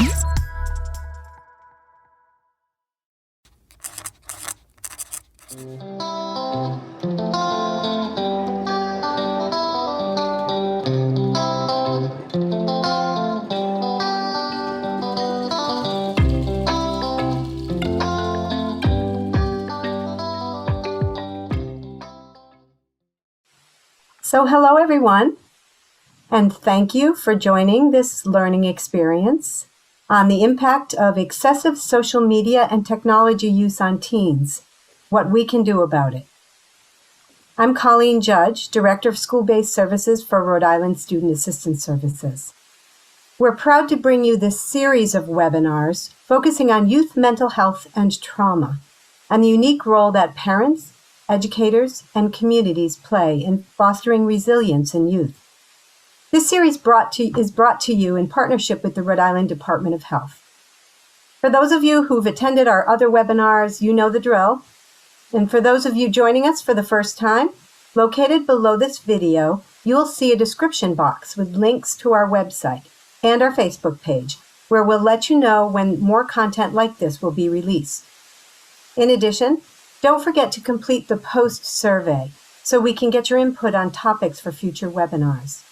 So hello everyone, and thank you for joining this learning experience on the impact of excessive social media and technology use on teens, what we can do about it. I'm Colleen Judge, Director of School-Based Services for Rhode Island Student Assistance Services. We're proud to bring you this series of webinars focusing on youth mental health and trauma, and the unique role that parents, educators, and communities play in fostering resilience in youth. This series is brought to you in partnership with the Rhode Island Department of Health. For those of you who've attended our other webinars, you know the drill. And for those of you joining us for the first time, located below this video, you'll see a description box with links to our website and our Facebook page, where we'll let you know when more content like this will be released. In addition, don't forget to complete the post survey so we can get your input on topics for future webinars.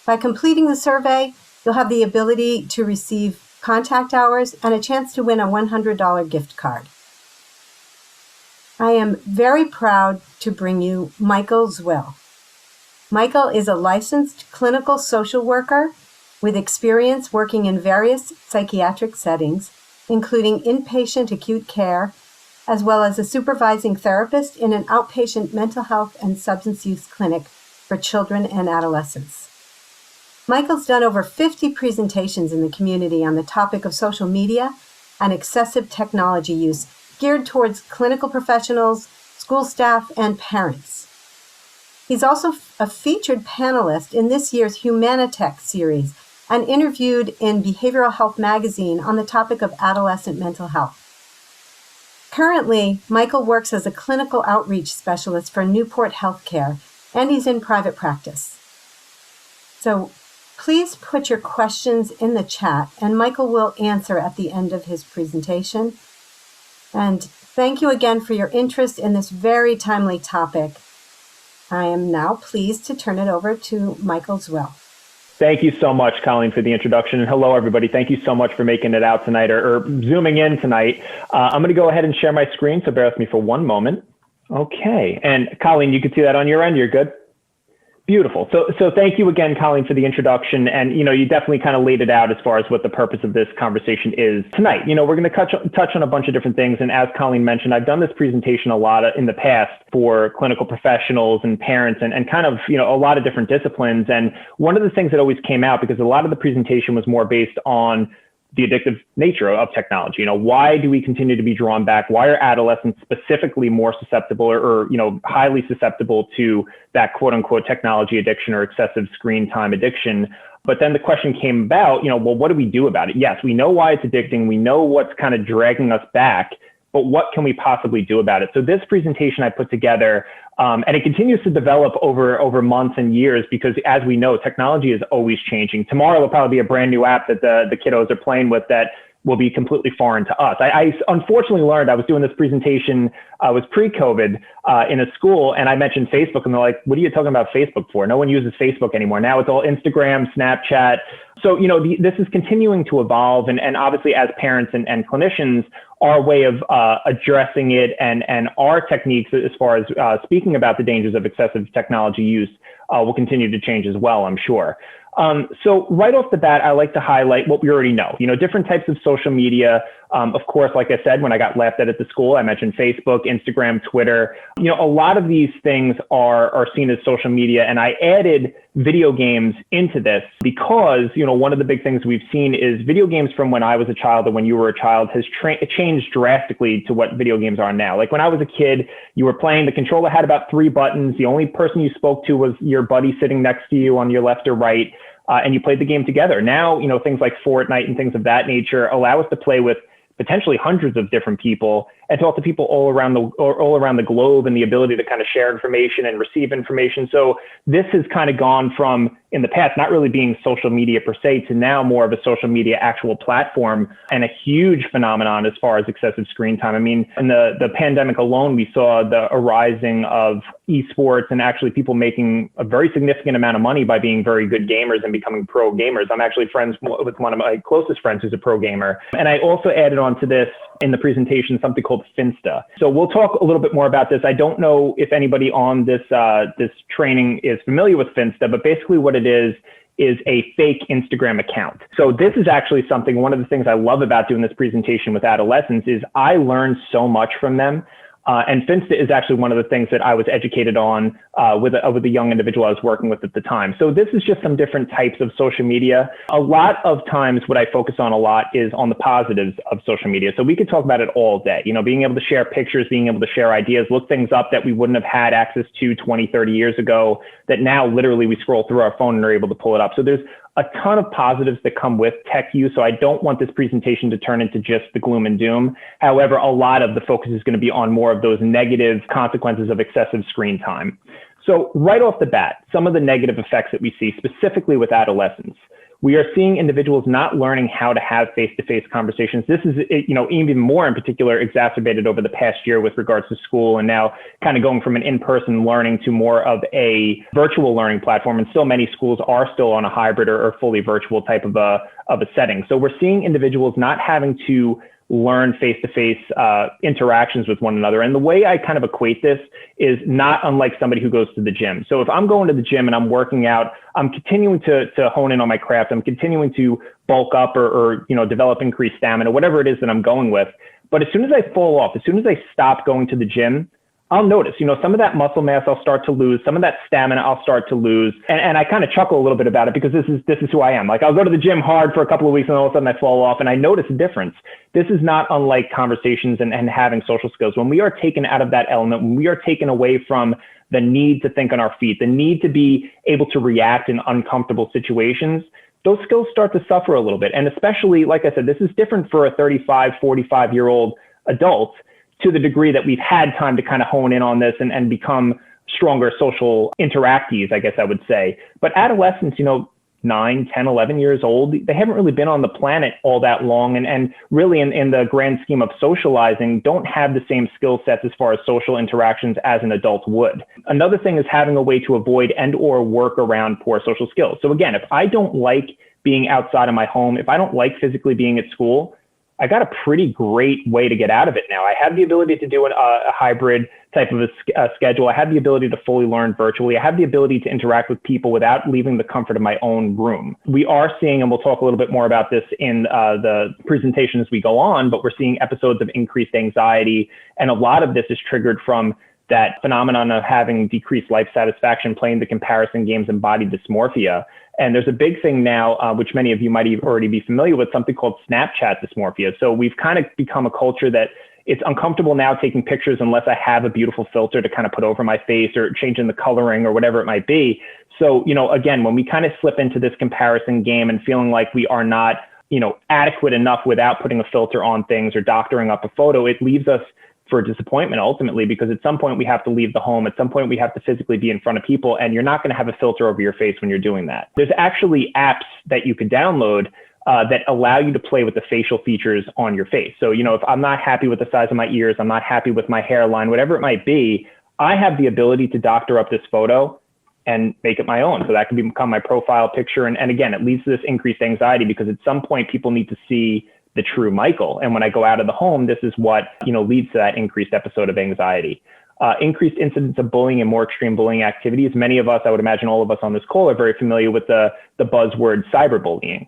By completing the survey, you'll have the ability to receive contact hours and a chance to win a $100 gift card. I am very proud to bring you Michael Zwill. Michael is a licensed clinical social worker with experience working in various psychiatric settings, including inpatient acute care, as well as a supervising therapist in an outpatient mental health and substance use clinic for children and adolescents. Michael's done over 50 presentations in the community on the topic of social media and excessive technology use geared towards clinical professionals, school staff, and parents. He's also a featured panelist in this year's Humanitech series and interviewed in Behavioral Health magazine on the topic of adolescent mental health. Currently, Michael works as a clinical outreach specialist for Newport Healthcare, and he's in private practice. So please put your questions in the chat, and Michael will answer at the end of his presentation. And thank you again for your interest in this very timely topic. I am now pleased to turn it over to Michael Zwill. Thank you so much, Colleen, for the introduction. And hello, everybody. Thank you so much for making it out tonight or zooming in tonight. I'm going to go ahead and share my screen, so bear with me for one moment. Okay. And Colleen, you can see that on your end. You're good? Beautiful. So thank you again, Colleen, for the introduction. And, you definitely kind of laid it out as far as what the purpose of this conversation is tonight. We're going to touch on a bunch of different things. And as Colleen mentioned, I've done this presentation a lot in the past for clinical professionals and parents and kind of, a lot of different disciplines. And one of the things that always came out, because a lot of the presentation was more based on the addictive nature of technology. Why do we continue to be drawn back? Why are adolescents specifically more susceptible or highly susceptible to that quote unquote technology addiction or excessive screen time addiction? But then the question came about, well, what do we do about it? Yes, we know why it's addicting. We know what's kind of dragging us back, but what can we possibly do about it? So this presentation I put together, and it continues to develop over months and years, because as we know, technology is always changing. Tomorrow will probably be a brand new app that the kiddos are playing with that will be completely foreign to us. I unfortunately learned, I was doing this presentation, was pre-COVID in a school, and I mentioned Facebook, and they're like, what are you talking about Facebook for? No one uses Facebook anymore. Now it's all Instagram, Snapchat. So, this is continuing to evolve, and obviously as parents and clinicians, our way of addressing it and our techniques as far as speaking about the dangers of excessive technology use will continue to change as well, I'm sure. So right off the bat, I like to highlight what we already know, different types of social media. Of course, like I said, when I got laughed at the school, I mentioned Facebook, Instagram, Twitter. A lot of these things are seen as social media, and I added video games into this because, one of the big things we've seen is video games from when I was a child or when you were a child has changed drastically to what video games are now. Like when I was a kid, you were playing, the controller had about 3 buttons. The only person you spoke to was your buddy sitting next to you on your left or right, and you played the game together. Now, things like Fortnite and things of that nature allow us to play with potentially hundreds of different people, and talk to people all around the globe, and the ability to kind of share information and receive information. So this has kind of gone from, in the past, not really being social media per se, to now more of a social media actual platform, and a huge phenomenon as far as excessive screen time. I mean, in the pandemic alone, we saw the arising of esports, and actually people making a very significant amount of money by being very good gamers and becoming pro gamers. I'm actually friends with one of my closest friends who's a pro gamer. And I also added on to this in the presentation something called Finsta. So we'll talk a little bit more about this. I don't know if anybody on this training is familiar with Finsta, but basically what it is a fake Instagram account. So this is actually something, one of the things I love about doing this presentation with adolescents is I learned so much from them. And Finsta is actually one of the things that I was educated on with a young individual I was working with at the time. So this is just some different types of social media. A lot of times what I focus on a lot is on the positives of social media. So we could talk about it all day, being able to share pictures, being able to share ideas, look things up that we wouldn't have had access to 20, 30 years ago, that now literally we scroll through our phone and are able to pull it up. So there's a ton of positives that come with tech use. So I don't want this presentation to turn into just the gloom and doom. However, a lot of the focus is going to be on more of those negative consequences of excessive screen time. So right off the bat, some of the negative effects that we see specifically with adolescents. We are seeing individuals not learning how to have face-to-face conversations. This is, even more in particular exacerbated over the past year with regards to school, and now kind of going from an in-person learning to more of a virtual learning platform. And still many schools are still on a hybrid or fully virtual type of a setting. So we're seeing individuals not having to learn face-to-face interactions with one another. And the way I kind of equate this is not unlike somebody who goes to the gym. So if I'm going to the gym and I'm working out, I'm continuing to hone in on my craft. I'm continuing to bulk up or develop increased stamina, whatever it is that I'm going with. But as soon as I fall off, as soon as I stop going to the gym, I'll notice, some of that muscle mass I'll start to lose, some of that stamina I'll start to lose. And I kind of chuckle a little bit about it because this is who I am. Like, I'll go to the gym hard for a couple of weeks and all of a sudden I fall off and I notice a difference. This is not unlike conversations and having social skills. When we are taken out of that element, when we are taken away from the need to think on our feet, the need to be able to react in uncomfortable situations, those skills start to suffer a little bit. And especially, like I said, this is different for a 35, 45-year-old adult, to the degree that we've had time to kind of hone in on this and become stronger social interactees, I guess I would say. But adolescents, 9, 10, 11 years old, they haven't really been on the planet all that long. And really in the grand scheme of socializing, don't have the same skill sets as far as social interactions as an adult would. Another thing is having a way to avoid and or work around poor social skills. So again, if I don't like being outside of my home, if I don't like physically being at school, I got a pretty great way to get out of it now. I have the ability to do a hybrid type of a schedule. I have the ability to fully learn virtually. I have the ability to interact with people without leaving the comfort of my own room. We are seeing, and we'll talk a little bit more about this in the presentation as we go on, but we're seeing episodes of increased anxiety. And a lot of this is triggered from that phenomenon of having decreased life satisfaction, playing the comparison games, and body dysmorphia. And there's a big thing now, which many of you might already be familiar with, something called Snapchat dysmorphia. So we've kind of become a culture that it's uncomfortable now taking pictures unless I have a beautiful filter to kind of put over my face or changing the coloring or whatever it might be. So, again, when we kind of slip into this comparison game and feeling like we are not, adequate enough without putting a filter on things or doctoring up a photo, it leaves us for disappointment ultimately, because at some point we have to leave the home. At some point we have to physically be in front of people, and you're not going to have a filter over your face when you're doing that. There's actually apps that you could download that allow you to play with the facial features on your face. So, if I'm not happy with the size of my ears, I'm not happy with my hairline, whatever it might be, I have the ability to doctor up this photo and make it my own. So that can become my profile picture. And again, it leads to this increased anxiety because at some point people need to see the true Michael. And when I go out of the home, this is what, leads to that increased episode of anxiety. Increased incidence of bullying and more extreme bullying activities. Many of us, I would imagine all of us on this call, are very familiar with the buzzword cyberbullying.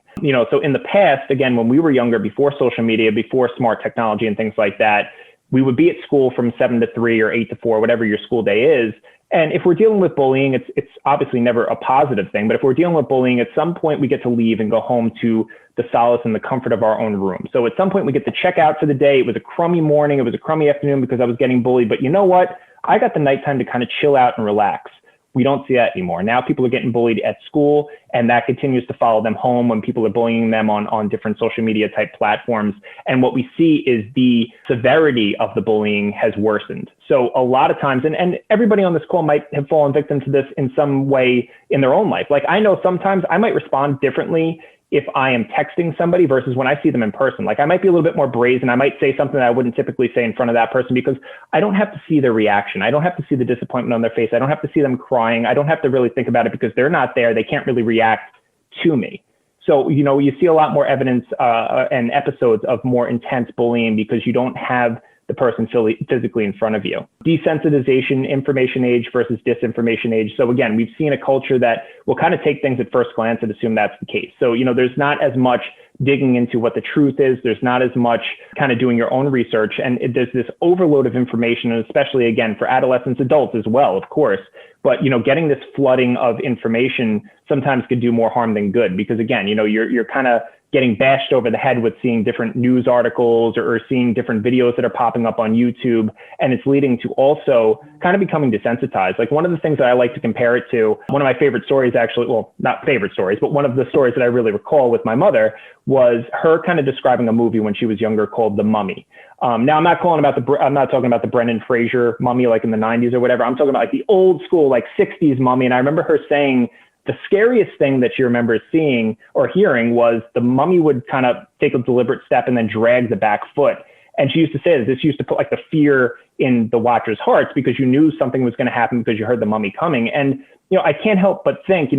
So in the past, again, when we were younger, before social media, before smart technology and things like that, we would be at school from 7 to 3 or 8 to 4, whatever your school day is. And if we're dealing with bullying, it's obviously never a positive thing. But if we're dealing with bullying, at some point we get to leave and go home to the solace and the comfort of our own room. So at some point we get to check out for the day. It was a crummy morning. It was a crummy afternoon because I was getting bullied. But you know what? I got the nighttime to kind of chill out and relax. We don't see that anymore. Now people are getting bullied at school, and that continues to follow them home when people are bullying them on different social media type platforms. And what we see is the severity of the bullying has worsened. So a lot of times, and everybody on this call might have fallen victim to this in some way in their own life. Like, I know sometimes I might respond differently if I am texting somebody versus when I see them in person. Like, I might be a little bit more brazen. I might say something that I wouldn't typically say in front of that person because I don't have to see their reaction. I don't have to see the disappointment on their face. I don't have to see them crying. I don't have to really think about it because they're not there. They can't really react to me. So, you see a lot more evidence and episodes of more intense bullying because you don't have the person physically in front of you. Desensitization, information age versus disinformation age. So again, we've seen a culture that will kind of take things at first glance and assume that's the case. So, there's not as much digging into what the truth is. There's not as much kind of doing your own research. And there's this overload of information, and especially, again, for adolescents, adults as well, of course. But, getting this flooding of information sometimes could do more harm than good because, again, you're kind of getting bashed over the head with seeing different news articles or seeing different videos that are popping up on YouTube. And it's leading to also kind of becoming desensitized. Like, one of the things that I like to compare it to, one of my favorite stories, actually, well, not favorite stories, but one of the stories that I really recall with my mother was her kind of describing a movie when she was younger called The Mummy. Now, I'm not talking about the Brendan Fraser mummy like in the 90s or whatever. I'm talking about like the old school, like 60s mummy. And I remember her saying the scariest thing that she remembers seeing or hearing was the mummy would kind of take a deliberate step and then drag the back foot. And she used to say that this used to put like the fear in the watchers' hearts because you knew something was going to happen because you heard the mummy coming. And, I can't help but think,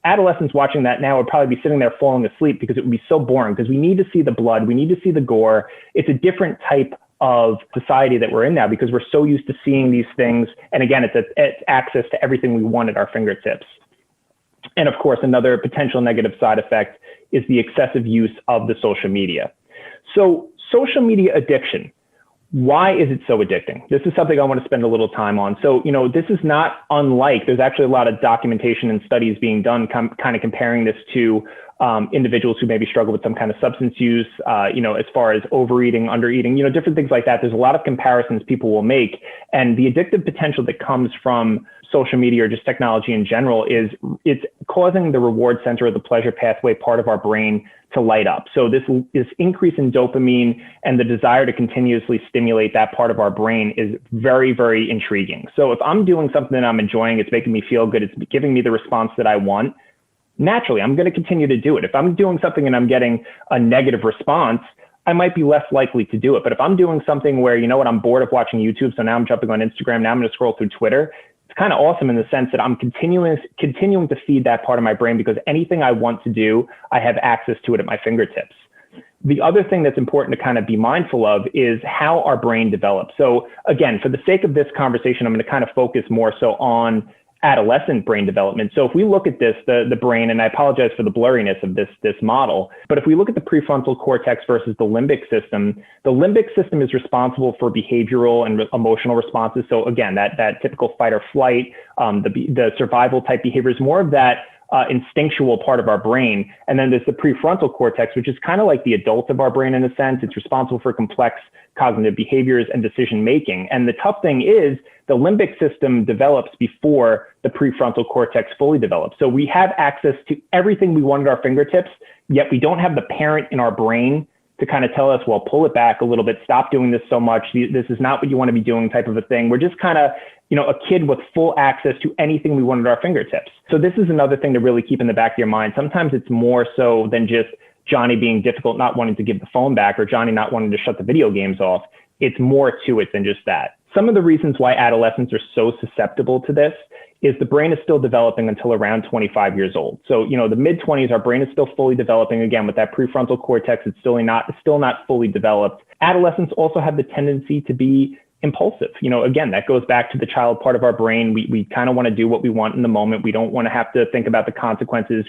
adolescents watching that now would probably be sitting there falling asleep because it would be so boring because we need to see the blood. We need to see the gore. It's a different type of society that we're in now because we're so used to seeing these things. And again, it's access to everything we want at our fingertips. And of course, another potential negative side effect is the excessive use of the social media. So social media addiction, why is it so addicting? This is something I want to spend a little time on. So, this is not unlike, there's actually a lot of documentation and studies being done kind of comparing this to individuals who maybe struggle with some kind of substance use, as far as overeating, undereating, different things like that. There's a lot of comparisons people will make. And the addictive potential that comes from social media or just technology in general is it's causing the reward center or the pleasure pathway part of our brain to light up. So this increase in dopamine and the desire to continuously stimulate that part of our brain is very, very intriguing. So if I'm doing something that I'm enjoying, it's making me feel good, it's giving me the response that I want, naturally, I'm going to continue to do it. If I'm doing something and I'm getting a negative response, I might be less likely to do it. But if I'm doing something where, I'm bored of watching YouTube, so now I'm jumping on Instagram, now I'm going to scroll through Twitter, it's kind of awesome in the sense that I'm continuing to feed that part of my brain because anything I want to do, I have access to it at my fingertips. The other thing that's important to kind of be mindful of is how our brain develops. So again, for the sake of this conversation, I'm going to kind of focus more so on adolescent brain development. So if we look at this, the brain, and I apologize for the blurriness of this model, but if we look at the prefrontal cortex versus the limbic system is responsible for behavioral and emotional responses. So again, that typical fight or flight, the survival type behaviors, more of that instinctual part of our brain. And then there's the prefrontal cortex, which is kind of like the adult of our brain in a sense. It's responsible for complex cognitive behaviors and decision making. And the tough thing is the limbic system develops before the prefrontal cortex fully develops. So we have access to everything we want at our fingertips, yet we don't have the parent in our brain to kind of tell us, well, pull it back a little bit, stop doing this so much. This is not what you want to be doing type of a thing. We're just kind of, a kid with full access to anything we want at our fingertips. So this is another thing to really keep in the back of your mind. Sometimes it's more so than just Johnny being difficult, not wanting to give the phone back, or Johnny not wanting to shut the video games off. It's more to it than just that. Some of the reasons why adolescents are so susceptible to this is the brain is still developing until around 25 years old. So, the mid-20s, our brain is still fully developing. Again, with that prefrontal cortex, it's still not fully developed. Adolescents also have the tendency to be impulsive. Again, that goes back to the child part of our brain. We kind of want to do what we want in the moment. We don't want to have to think about the consequences.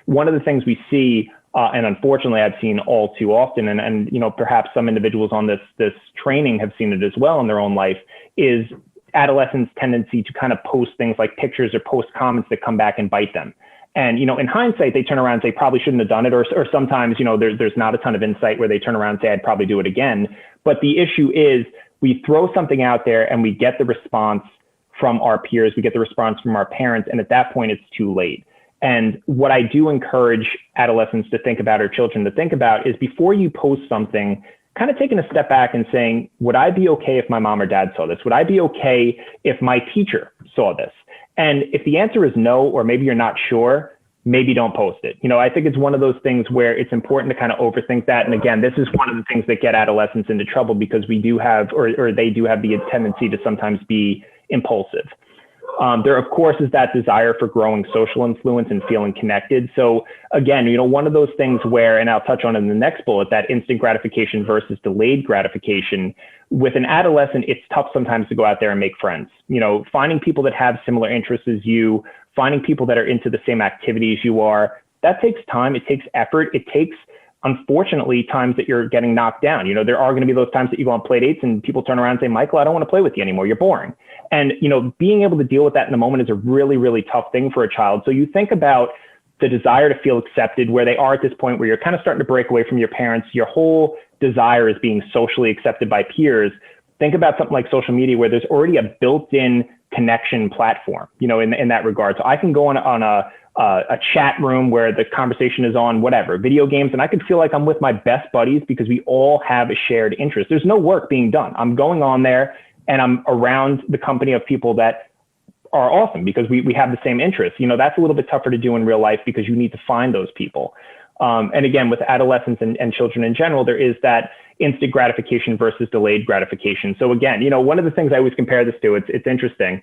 One of the things we see, and unfortunately I've seen all too often, and perhaps some individuals on this training have seen it as well in their own life, is adolescents' tendency to kind of post things like pictures or post comments that come back and bite them. And, in hindsight, they turn around and say, probably shouldn't have done it. Or sometimes, there's not a ton of insight where they turn around and say, I'd probably do it again. But the issue is we throw something out there and we get the response from our peers, we get the response from our parents, and at that point, it's too late. And what I do encourage adolescents to think about, or children to think about, is before you post something, kind of taking a step back and saying, would I be okay if my mom or dad saw this? Would I be okay if my teacher saw this? And if the answer is no, or maybe you're not sure, maybe don't post it. I think it's one of those things where it's important to kind of overthink that. And again, this is one of the things that get adolescents into trouble, because we do have, or they do have the tendency to sometimes be impulsive. There, of course, is that desire for growing social influence and feeling connected. So again, one of those things where, and I'll touch on in the next bullet, that instant gratification versus delayed gratification. With an adolescent, it's tough sometimes to go out there and make friends. Finding people that have similar interests as you, finding people that are into the same activities you are, that takes time. It takes effort. It takes, unfortunately, times that you're getting knocked down. There are going to be those times that you go on play dates and people turn around and say, Michael, I don't want to play with you anymore. You're boring. And, being able to deal with that in the moment is a really, really tough thing for a child. So you think about the desire to feel accepted, where they are at this point where you're kind of starting to break away from your parents. Your whole desire is being socially accepted by peers. Think about something like social media, where there's already a built-in connection platform, in that regard. So I can go on a chat room where the conversation is on whatever, video games, and I could feel like I'm with my best buddies because we all have a shared interest. There's no work being done. I'm going on there and I'm around the company of people that are awesome because we have the same interests. That's a little bit tougher to do in real life because you need to find those people. And again, with adolescents and children in general, there is that instant gratification versus delayed gratification. So again, one of the things I always compare this to, it's interesting,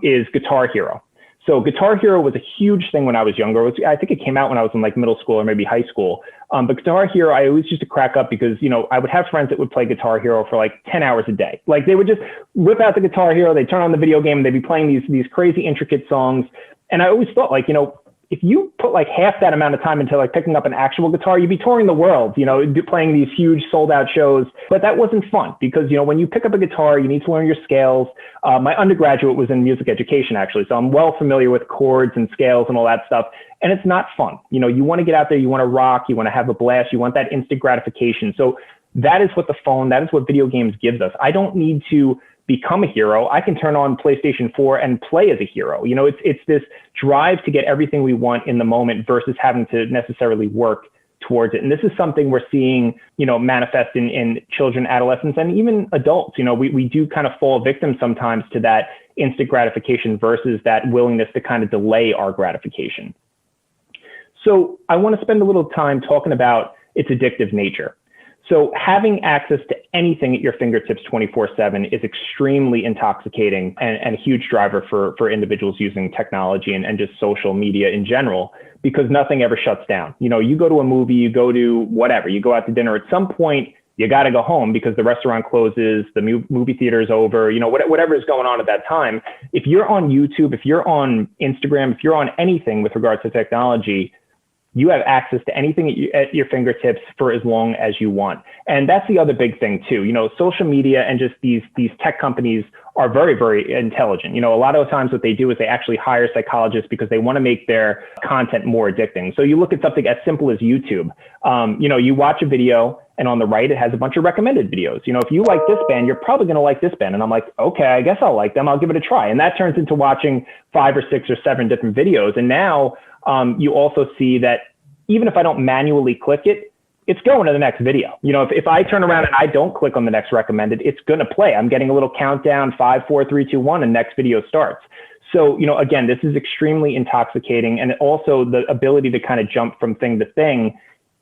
is Guitar Hero. So Guitar Hero was a huge thing when I was younger. I think it came out when I was in like middle school or maybe high school. But Guitar Hero, I always used to crack up because, I would have friends that would play Guitar Hero for like 10 hours a day. Like they would just whip out the Guitar Hero, they'd turn on the video game, and they'd be playing these crazy intricate songs. And I always thought, like, if you put like half that amount of time into like picking up an actual guitar, you'd be touring the world, playing these huge sold out shows. But that wasn't fun because, when you pick up a guitar, you need to learn your scales. My undergraduate was in music education, actually. So I'm well familiar with chords and scales and all that stuff. And it's not fun. You want to get out there, you want to rock, you want to have a blast, you want that instant gratification. So that is what the phone, that is what video games gives us. I don't need to become a hero. I can turn on PlayStation 4 and play as a hero. It's this drive to get everything we want in the moment versus having to necessarily work towards it. And this is something we're seeing, manifest in children, adolescents, and even adults. We do kind of fall victim sometimes to that instant gratification versus that willingness to kind of delay our gratification. So I want to spend a little time talking about its addictive nature. So having access to anything at your fingertips 24/7 is extremely intoxicating and a huge driver for individuals using technology and just social media in general, because nothing ever shuts down. You go to a movie, you go to whatever, you go out to dinner, at some point, you got to go home because the restaurant closes, the movie theater is over, whatever is going on at that time. If you're on YouTube, if you're on Instagram, if you're on anything with regards to technology, you have access to anything at your fingertips for as long as you want. And that's the other big thing too. Social media and just these tech companies are very, very intelligent. A lot of times what they do is they actually hire psychologists because they want to make their content more addicting. So you look at something as simple as YouTube. You watch a video and on the right, it has a bunch of recommended videos. If you like this band, you're probably going to like this band. And I'm like, okay, I guess I'll like them. I'll give it a try. And that turns into watching 5 or 6 or 7 different videos. And now you also see that even if I don't manually click it, it's going to the next video. If I turn around and I don't click on the next recommended, it's going to play. I'm getting a little countdown, 5, 4, 3, 2, 1, and next video starts. So, again, this is extremely intoxicating. And also the ability to kind of jump from thing to thing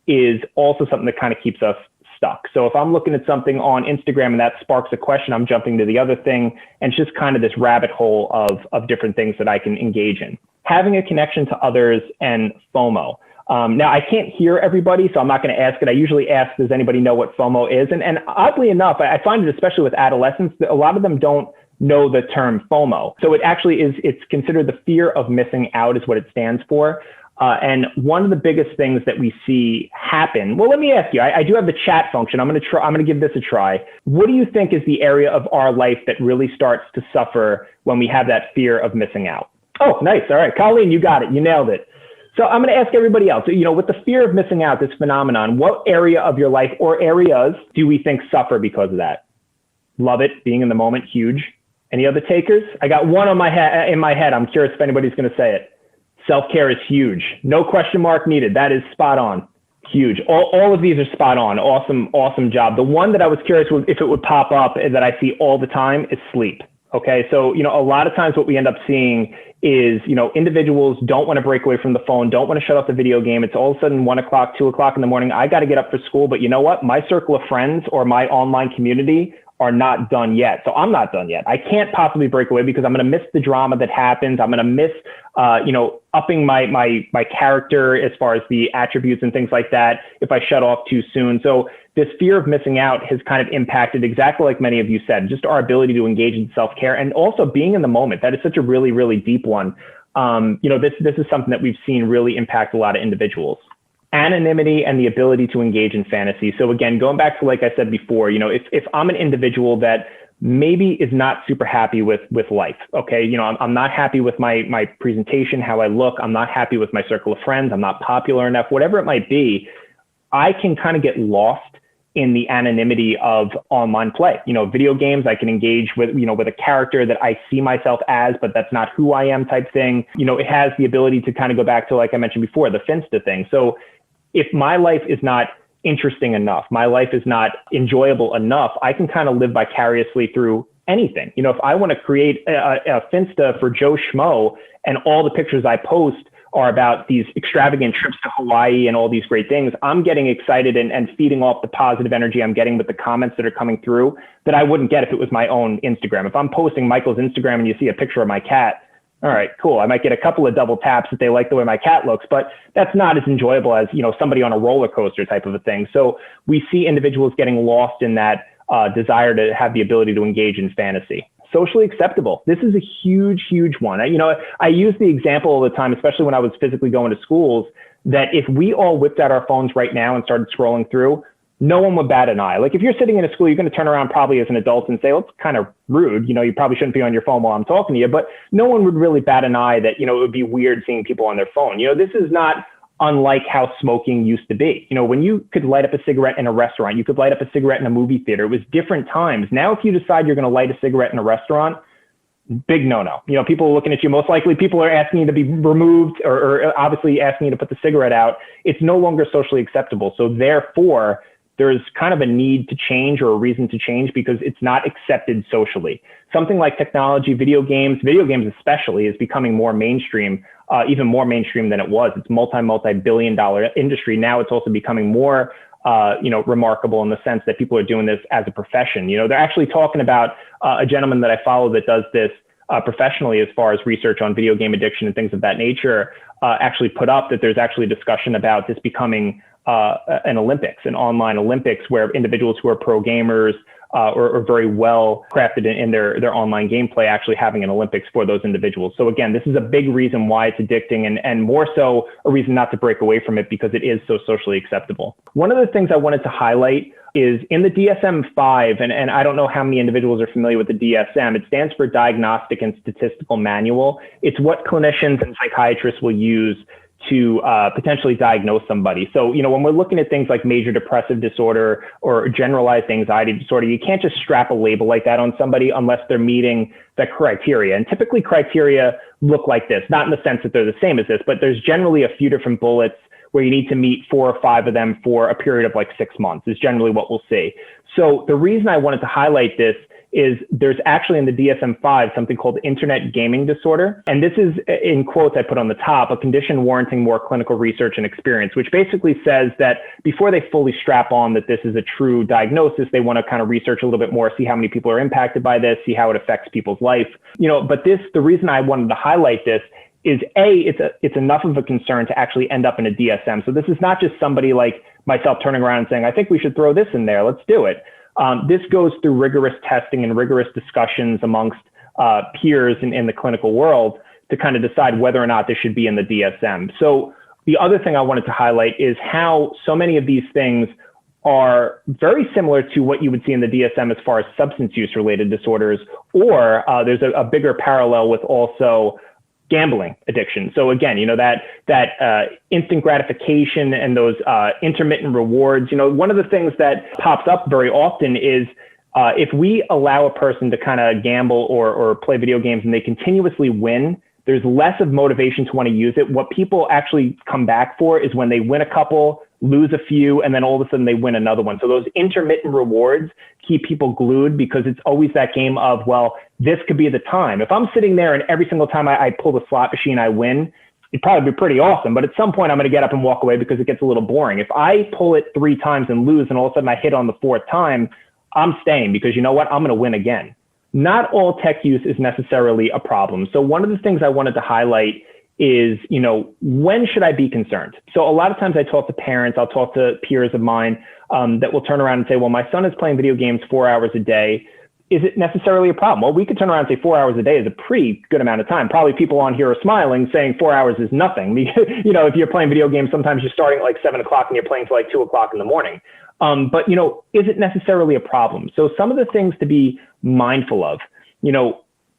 is also something that kind of keeps us stuck. So if I'm looking at something on Instagram and that sparks a question, I'm jumping to the other thing. And it's just kind of this rabbit hole of different things that I can engage in. Having a connection to others and FOMO. Now, I can't hear everybody, so I'm not going to ask it. I usually ask, does anybody know what FOMO is? And oddly enough, I find it, especially with adolescents, that a lot of them don't know the term FOMO. So it actually is, it's considered the fear of missing out is what it stands for. And one of the biggest things that we see happen, well, let me ask you, I do have the chat function. I'm going to give this a try. What do you think is the area of our life that really starts to suffer when we have that fear of missing out? Oh, nice. All right. Colleen, you got it. You nailed it. So I'm going to ask everybody else, with the fear of missing out, this phenomenon, what area of your life or areas do we think suffer because of that? Love it. Being in the moment, huge. Any other takers? I got one on in my head. I'm curious if anybody's going to say it. Self-care is huge. No question mark needed. That is spot on. Huge. All of these are spot on. Awesome job. The one that I was curious if it would pop up that I see all the time is sleep. Okay. So, a lot of times what we end up seeing is, individuals don't want to break away from the phone, don't want to shut off the video game. It's all of a sudden 1 o'clock, 2 o'clock in the morning. I got to get up for school. But you know what? My circle of friends or my online community are not done yet. So I'm not done yet. I can't possibly break away because I'm going to miss the drama that happens. I'm going to miss, upping my character as far as the attributes and things like that if I shut off too soon. So this fear of missing out has kind of impacted, exactly like many of you said, just our ability to engage in self-care and also being in the moment. That is such a really, really deep one. This is something that we've seen really impact a lot of individuals. Anonymity and the ability to engage in fantasy. So again, going back to, like I said before, if I'm an individual that maybe is not super happy with life. Okay. I'm not happy with my presentation, how I look. I'm not happy with my circle of friends. I'm not popular enough, whatever it might be. I can kind of get lost in the anonymity of online play. Video games, I can engage with a character that I see myself as, but that's not who I am type thing. It has the ability to kind of go back to, like I mentioned before, the Finsta thing. So if my life is not interesting enough, my life is not enjoyable enough, I can kind of live vicariously through anything. If I want to create a Finsta for Joe Schmo and all the pictures I post are about these extravagant trips to Hawaii and all these great things, I'm getting excited and feeding off the positive energy I'm getting with the comments that are coming through that I wouldn't get if it was my own Instagram. If I'm posting Michael's Instagram and you see a picture of my cat, all right, cool. I might get a couple of double taps if they like the way my cat looks, but that's not as enjoyable as, somebody on a roller coaster type of a thing. So we see individuals getting lost in that desire to have the ability to engage in fantasy. Socially acceptable. This is a huge, huge one. I use the example all the time, especially when I was physically going to schools, that if we all whipped out our phones right now and started scrolling through, no one would bat an eye. Like if you're sitting in a school, you're going to turn around probably as an adult and say, well, it's kind of rude. You probably shouldn't be on your phone while I'm talking to you, but no one would really bat an eye that, it would be weird seeing people on their phone. This is not unlike how smoking used to be. When you could light up a cigarette in a restaurant, you could light up a cigarette in a movie theater. It was different times. Now, if you decide you're going to light a cigarette in a restaurant, big no-no. People are looking at you. Most likely people are asking you to be removed or obviously asking you to put the cigarette out. It's no longer socially acceptable. So therefore, there's kind of a need to change or a reason to change because it's not accepted socially. Something like technology, video games especially, is becoming more mainstream, even more mainstream than it was. It's multi-billion-dollar industry. Now it's also becoming more, remarkable in the sense that people are doing this as a profession. They're actually talking about a gentleman that I follow that does this professionally as far as research on video game addiction and things of that nature, actually put up that there's actually discussion about this becoming an Olympics, an online Olympics, where individuals who are pro gamers or very well crafted in their online gameplay actually having an Olympics for those individuals. So again, this is a big reason why it's addicting and more so a reason not to break away from it because it is so socially acceptable. One of the things I wanted to highlight is in the DSM-5, and I don't know how many individuals are familiar with the DSM, it stands for Diagnostic and Statistical Manual. It's what clinicians and psychiatrists will use to potentially diagnose somebody. So, when we're looking at things like major depressive disorder or generalized anxiety disorder, you can't just strap a label like that on somebody unless they're meeting the criteria. And typically criteria look like this, not in the sense that they're the same as this, but there's generally a few different bullets where you need to meet 4 or 5 of them for a period of like 6 months is generally what we'll see. So the reason I wanted to highlight this is there's actually in the DSM-5 something called internet gaming disorder. And this is, in quotes I put on the top, a condition warranting more clinical research and experience, which basically says that before they fully strap on that this is a true diagnosis, they want to kind of research a little bit more, see how many people are impacted by this, see how it affects people's life. But the reason I wanted to highlight this is it's enough of a concern to actually end up in a DSM. So this is not just somebody like myself turning around and saying, I think we should throw this in there, let's do it. This goes through rigorous testing and rigorous discussions amongst peers in the clinical world to kind of decide whether or not this should be in the DSM. So the other thing I wanted to highlight is how so many of these things are very similar to what you would see in the DSM as far as substance use related disorders, or there's a bigger parallel with also gambling addiction. So again, that instant gratification and those intermittent rewards, one of the things that pops up very often is If we allow a person to kind of gamble or play video games and they continuously win, there's less of motivation to want to use it. What people actually come back for is when they win a couple, lose a few, and then all of a sudden they win another one. So those intermittent rewards keep people glued because it's always that game of, well, this could be the time. If I'm sitting there and every single time I pull the slot machine, I win, it'd probably be pretty awesome. But at some point I'm going to get up and walk away because it gets a little boring. If I pull it 3 times and lose and all of a sudden I hit on the 4th time, I'm staying because you know what? I'm going to win again. Not all tech use is necessarily a problem. So one of the things I wanted to highlight is, when should I be concerned? So a lot of times I talk to parents, I'll talk to peers of mine that will turn around and say, well, my son is playing video games 4 hours a day. Is it necessarily a problem? Well, we could turn around and say 4 hours a day is a pretty good amount of time. Probably people on here are smiling saying 4 hours is nothing. If you're playing video games, sometimes you're starting at like 7 o'clock and you're playing till like 2 o'clock in the morning. But is it necessarily a problem? So some of the things to be mindful of,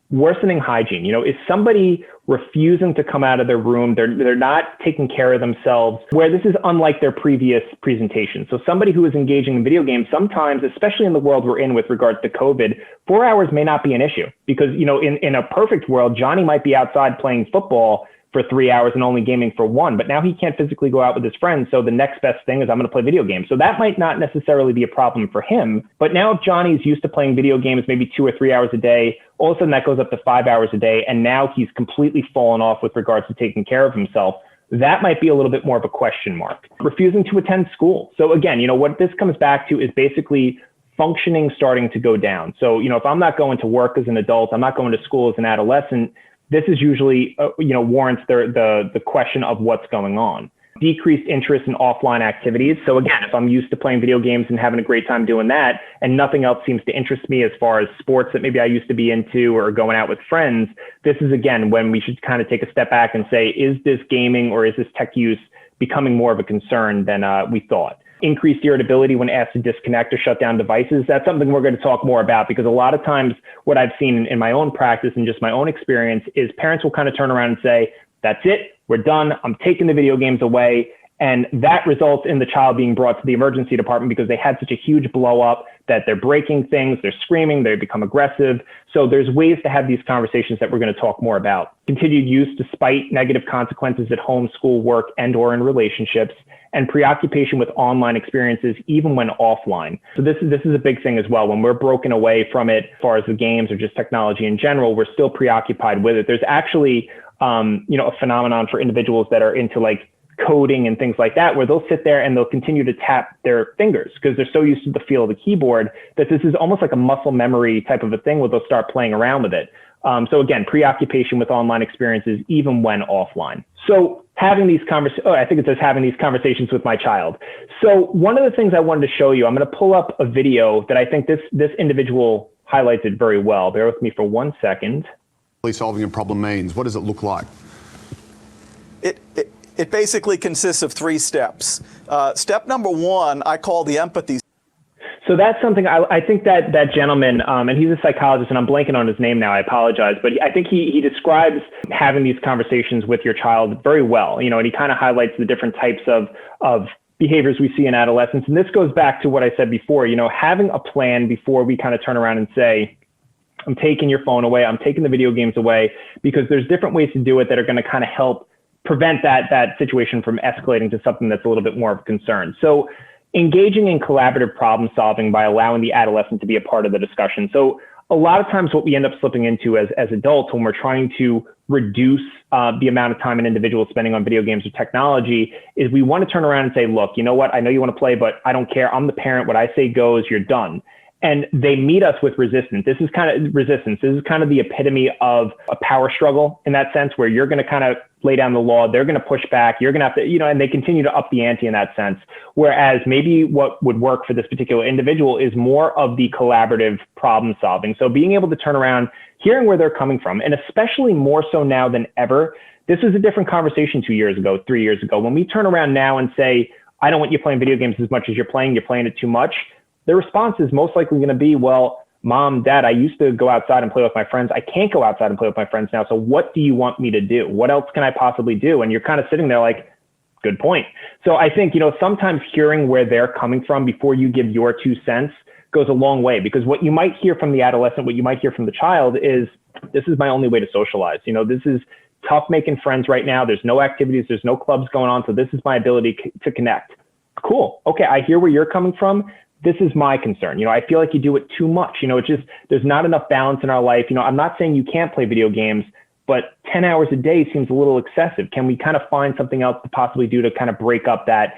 worsening hygiene, is somebody refusing to come out of their room? They're not taking care of themselves, where this is unlike their previous presentation. So somebody who is engaging in video games, sometimes, especially in the world we're in with regards to COVID, 4 hours may not be an issue because, in a perfect world, Johnny might be outside playing football for 3 hours and only gaming for 1, but now he can't physically go out with his friends. So the next best thing is I'm going to play video games. So that might not necessarily be a problem for him. But now if Johnny's used to playing video games, maybe 2 or 3 hours a day, all of a sudden that goes up to 5 hours a day. And now he's completely fallen off with regards to taking care of himself. That might be a little bit more of a question mark. Refusing to attend school. So again, what this comes back to is basically functioning starting to go down. So, if I'm not going to work as an adult, I'm not going to school as an adolescent, this is usually, warrants the question of what's going on. Decreased interest in offline activities. So again, if I'm used to playing video games and having a great time doing that, and nothing else seems to interest me as far as sports that maybe I used to be into or going out with friends, this is again when we should kind of take a step back and say, is this gaming or is this tech use becoming more of a concern than we thought? Increased irritability when asked to disconnect or shut down devices. That's something we're going to talk more about because a lot of times what I've seen in my own practice and just my own experience is parents will kind of turn around and say, that's it, we're done, I'm taking the video games away. And that results in the child being brought to the emergency department because they had such a huge blow up that they're breaking things, they're screaming, they become aggressive. So there's ways to have these conversations that we're going to talk more about. Continued use despite negative consequences at home, school, work, and or in relationships, and preoccupation with online experiences even when offline. So this is a big thing as well. When we're broken away from it as far as the games or just technology in general, we're still preoccupied with it. There's actually a phenomenon for individuals that are into like coding and things like that, where they'll sit there and they'll continue to tap their fingers because they're so used to the feel of the keyboard that this is almost like a muscle memory type of a thing where they'll start playing around with it. So again, preoccupation with online experiences, even when offline. So having these having these conversations with my child. So one of the things I wanted to show you, I'm going to pull up a video that I think this individual highlights it very well. Bear with me for 1 second. Solving a problem means, what does it look like? It basically consists of 3 steps. Step number 1, I call the empathy. So that's something I think that gentleman, and he's a psychologist, and I'm blanking on his name now, I apologize, but I think he describes having these conversations with your child very well, and he kind of highlights the different types of behaviors we see in adolescence. And this goes back to what I said before, having a plan before we kind of turn around and say, I'm taking your phone away, I'm taking the video games away, because there's different ways to do it that are going to kind of help prevent that situation from escalating to something that's a little bit more of a concern. So engaging in collaborative problem solving by allowing the adolescent to be a part of the discussion. So a lot of times what we end up slipping into as adults when we're trying to reduce the amount of time an individual is spending on video games or technology is we want to turn around and say, look, you know what? I know you want to play, but I don't care. I'm the parent. What I say goes, you're done. And they meet us with resistance. This is kind of resistance. This is kind of the epitome of a power struggle in that sense, where you're going to kind of lay down the law. They're going to push back. You're going to have to, and they continue to up the ante in that sense. Whereas maybe what would work for this particular individual is more of the collaborative problem solving. So being able to turn around, hearing where they're coming from, and especially more so now than ever. This was a different conversation 2 years ago, 3 years ago. When we turn around now and say, I don't want you playing video games as much as you're playing it too much. The response is most likely going to be, well, Mom, Dad, I used to go outside and play with my friends. I can't go outside and play with my friends now. So what do you want me to do? What else can I possibly do? And you're kind of sitting there like, good point. So I think, sometimes hearing where they're coming from before you give your 2 cents goes a long way, because what you might hear from the adolescent, what you might hear from the child is, this is my only way to socialize. This is tough making friends right now. There's no activities, there's no clubs going on. So this is my ability to connect. Cool. Okay. I hear where you're coming from. This is my concern. I feel like you do it too much. It's just, there's not enough balance in our life. I'm not saying you can't play video games, but 10 hours a day seems a little excessive. Can we kind of find something else to possibly do to kind of break up that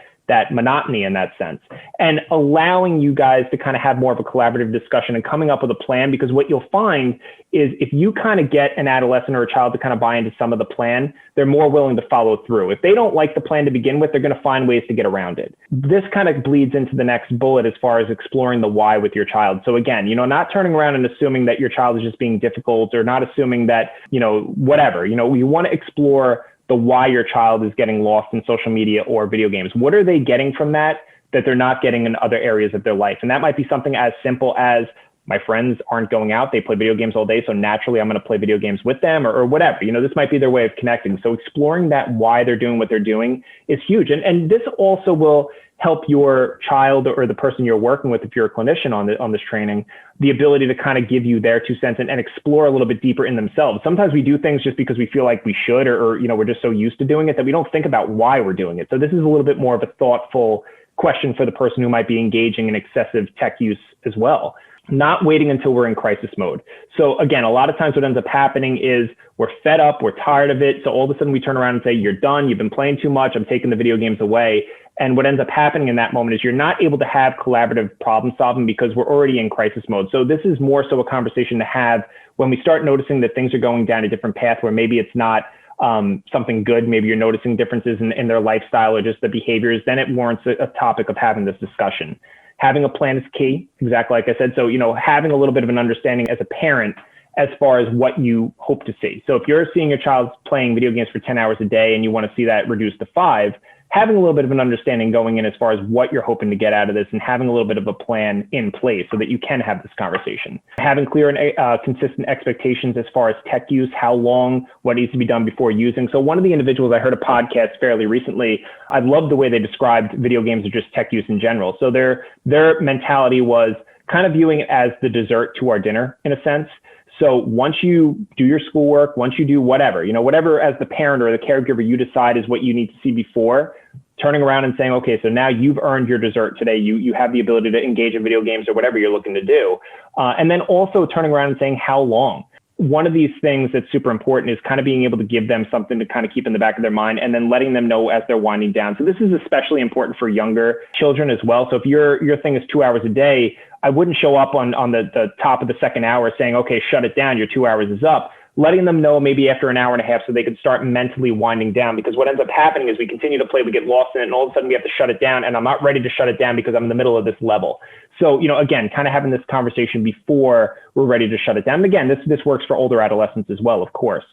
monotony in that sense, and allowing you guys to kind of have more of a collaborative discussion and coming up with a plan? Because what you'll find is, if you kind of get an adolescent or a child to kind of buy into some of the plan, they're more willing to follow through. If they don't like the plan to begin with, they're going to find ways to get around it. This kind of bleeds into the next bullet as far as exploring the why with your child. So again, not turning around and assuming that your child is just being difficult, or not assuming that, whatever, you want to explore the why your child is getting lost in social media or video games. What are they getting from that they're not getting in other areas of their life? And that might be something as simple as, my friends aren't going out, they play video games all day, so naturally I'm going to play video games with them, or whatever. This might be their way of connecting. So exploring that why they're doing what they're doing is huge. And this also will help your child or the person you're working with, if you're a clinician on this training, the ability to kind of give you their 2 cents and explore a little bit deeper in themselves. Sometimes we do things just because we feel like we should, or we're just so used to doing it that we don't think about why we're doing it. So this is a little bit more of a thoughtful question for the person who might be engaging in excessive tech use as well. Not waiting until we're in crisis mode. So again, a lot of times what ends up happening is, we're fed up, we're tired of it. So all of a sudden we turn around and say, you're done, you've been playing too much, I'm taking the video games away. And what ends up happening in that moment is, you're not able to have collaborative problem solving because we're already in crisis mode. So this is more so a conversation to have when we start noticing that things are going down a different path, where maybe it's not something good. Maybe you're noticing differences in their lifestyle or just the behaviors. Then it warrants a topic of having this discussion. Having a plan is key, exactly like I said. So, having a little bit of an understanding as a parent as far as what you hope to see. So if you're seeing your child playing video games for 10 hours a day and you want to see that reduced to 5, having a little bit of an understanding going in as far as what you're hoping to get out of this, and having a little bit of a plan in place so that you can have this conversation. Having clear and consistent expectations as far as tech use, how long, what needs to be done before using. So one of the individuals, I heard a podcast fairly recently, I loved the way they described video games or just tech use in general. So their mentality was kind of viewing it as the dessert to our dinner, in a sense. So once you do your schoolwork, once you do whatever, whatever as the parent or the caregiver you decide is what you need to see before, turning around and saying, okay, so now you've earned your dessert today. You have the ability to engage in video games or whatever you're looking to do. And then also turning around and saying how long. One of these things that's super important is kind of being able to give them something to kind of keep in the back of their mind, and then letting them know as they're winding down. So this is especially important for younger children as well. So if your thing is 2 hours a day, I wouldn't show up on the top of the second hour saying, okay, shut it down, your 2 hours is up. Letting them know maybe after an hour and a half so they can start mentally winding down. Because what ends up happening is we continue to play, we get lost in it, and all of a sudden we have to shut it down, and I'm not ready to shut it down because I'm in the middle of this level. So, again, kind of having this conversation before we're ready to shut it down. And again, this works for older adolescents as well, of course.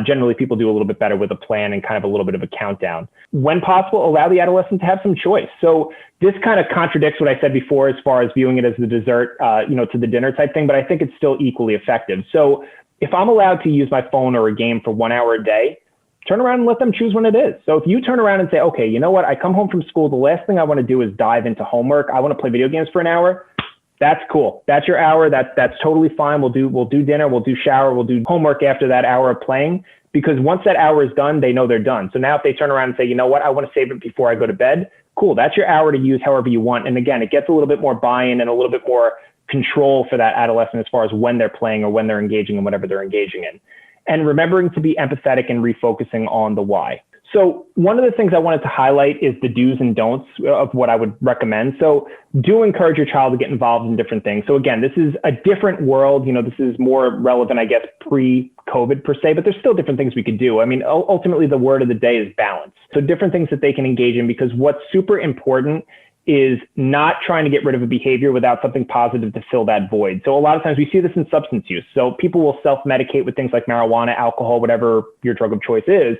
Generally, people do a little bit better with a plan and kind of a little bit of a countdown. When possible, allow the adolescent to have some choice. So this kind of contradicts what I said before as far as viewing it as the dessert, to the dinner type thing, but I think it's still equally effective. So if I'm allowed to use my phone or a game for 1 hour a day, turn around and let them choose when it is. So if you turn around and say, okay, you know what? I come home from school. The last thing I want to do is dive into homework. I want to play video games for an hour. That's cool. That's your hour. That's totally fine. We'll do dinner. We'll do shower. We'll do homework after that hour of playing, because once that hour is done, they know they're done. So now if they turn around and say, you know what? I want to save it before I go to bed. Cool. That's your hour to use however you want. And again, it gets a little bit more buy-in and a little bit more control for that adolescent as far as when they're playing or when they're engaging in whatever they're engaging in. And remembering to be empathetic and refocusing on the why. So one of the things I wanted to highlight is the do's and don'ts of what I would recommend. So do encourage your child to get involved in different things. So again, this is a different world. This is more relevant, I guess, pre-COVID per se, but there's still different things we could do. I mean, ultimately the word of the day is balance. So different things that they can engage in, because what's super important is not trying to get rid of a behavior without something positive to fill that void. So a lot of times we see this in substance use. So people will self-medicate with things like marijuana, alcohol, whatever your drug of choice is,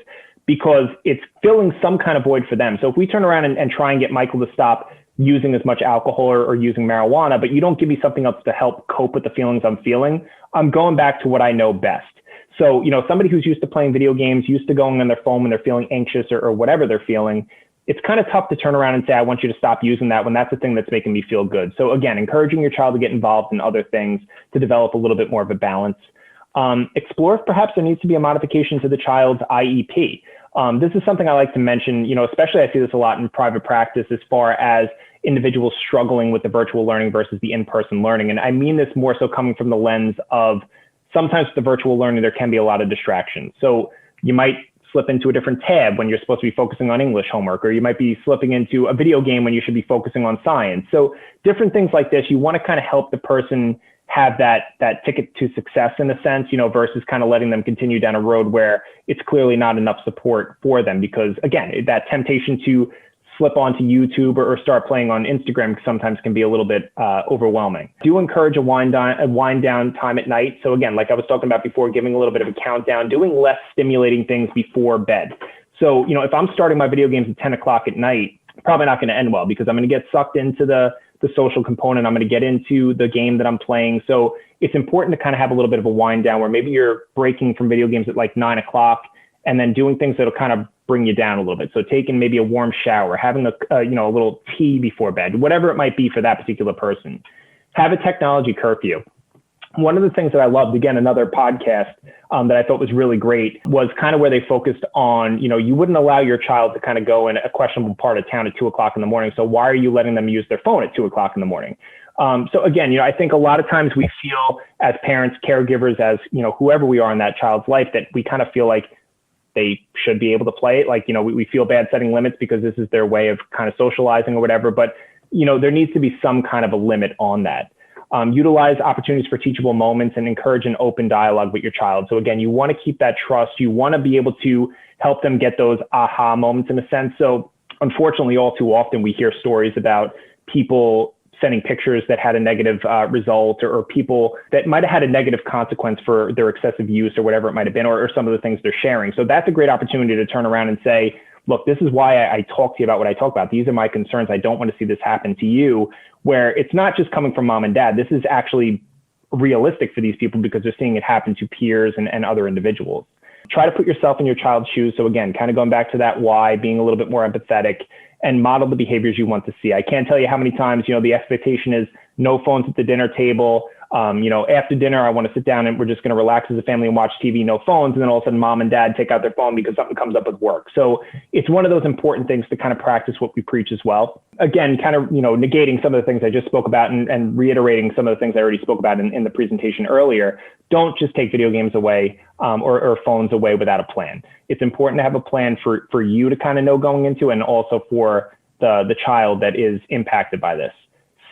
because it's filling some kind of void for them. So if we turn around and try and get Michael to stop using as much alcohol or using marijuana, but you don't give me something else to help cope with the feelings I'm feeling, I'm going back to what I know best. So, somebody who's used to playing video games, used to going on their phone when they're feeling anxious or whatever they're feeling, it's kind of tough to turn around and say, I want you to stop using that when that's the thing that's making me feel good. So again, encouraging your child to get involved in other things to develop a little bit more of a balance. Explore if perhaps there needs to be a modification to the child's IEP. This is something I like to mention, especially I see this a lot in private practice as far as individuals struggling with the virtual learning versus the in-person learning. And I mean this more so coming from the lens of sometimes with the virtual learning, there can be a lot of distractions. So you might slip into a different tab when you're supposed to be focusing on English homework, or you might be slipping into a video game when you should be focusing on science. So different things like this, you want to kind of help the person have that ticket to success in a sense, versus kind of letting them continue down a road where it's clearly not enough support for them. Because again, that temptation to slip onto YouTube or start playing on Instagram sometimes can be a little bit overwhelming. Do encourage a wind down time at night. So again, like I was talking about before, giving a little bit of a countdown, doing less stimulating things before bed. So, if I'm starting my video games at 10 o'clock at night, probably not going to end well because I'm going to get sucked into the social component. I'm going to get into the game that I'm playing. So it's important to kind of have a little bit of a wind down where maybe you're breaking from video games at like 9 o'clock and then doing things that'll kind of bring you down a little bit. So taking maybe a warm shower, having a little tea before bed, whatever it might be for that particular person. Have a technology curfew. One of the things that I loved, again, another podcast that I thought was really great was kind of where they focused on, you wouldn't allow your child to kind of go in a questionable part of town at 2 o'clock in the morning. So why are you letting them use their phone at 2 o'clock in the morning? So again, I think a lot of times we feel as parents, caregivers, as, whoever we are in that child's life, that we kind of feel like they should be able to play it. Like, we feel bad setting limits because this is their way of kind of socializing or whatever. But, there needs to be some kind of a limit on that. Utilize opportunities for teachable moments and encourage an open dialogue with your child. So again, you want to keep that trust. You want to be able to help them get those aha moments in a sense. So unfortunately, all too often we hear stories about people sending pictures that had a negative result, or people that might have had a negative consequence for their excessive use or whatever it might have been, or some of the things they're sharing. So that's a great opportunity to turn around and say, look, this is why I talk to you about what I talk about. These are my concerns. I don't want to see this happen to you, where it's not just coming from mom and dad. This is actually realistic for these people because they're seeing it happen to peers and other individuals. Try to put yourself in your child's shoes. So again, kind of going back to that why, being a little bit more empathetic and model the behaviors you want to see. I can't tell you how many times, the expectation is no phones at the dinner table. After dinner, I want to sit down and we're just going to relax as a family and watch TV, no phones. And then all of a sudden mom and dad take out their phone because something comes up with work. So it's one of those important things to kind of practice what we preach as well. Again, kind of, negating some of the things I just spoke about and reiterating some of the things I already spoke about in the presentation earlier. Don't just take video games away or phones away without a plan. It's important to have a plan for you to kind of know going into, and also for the child that is impacted by this.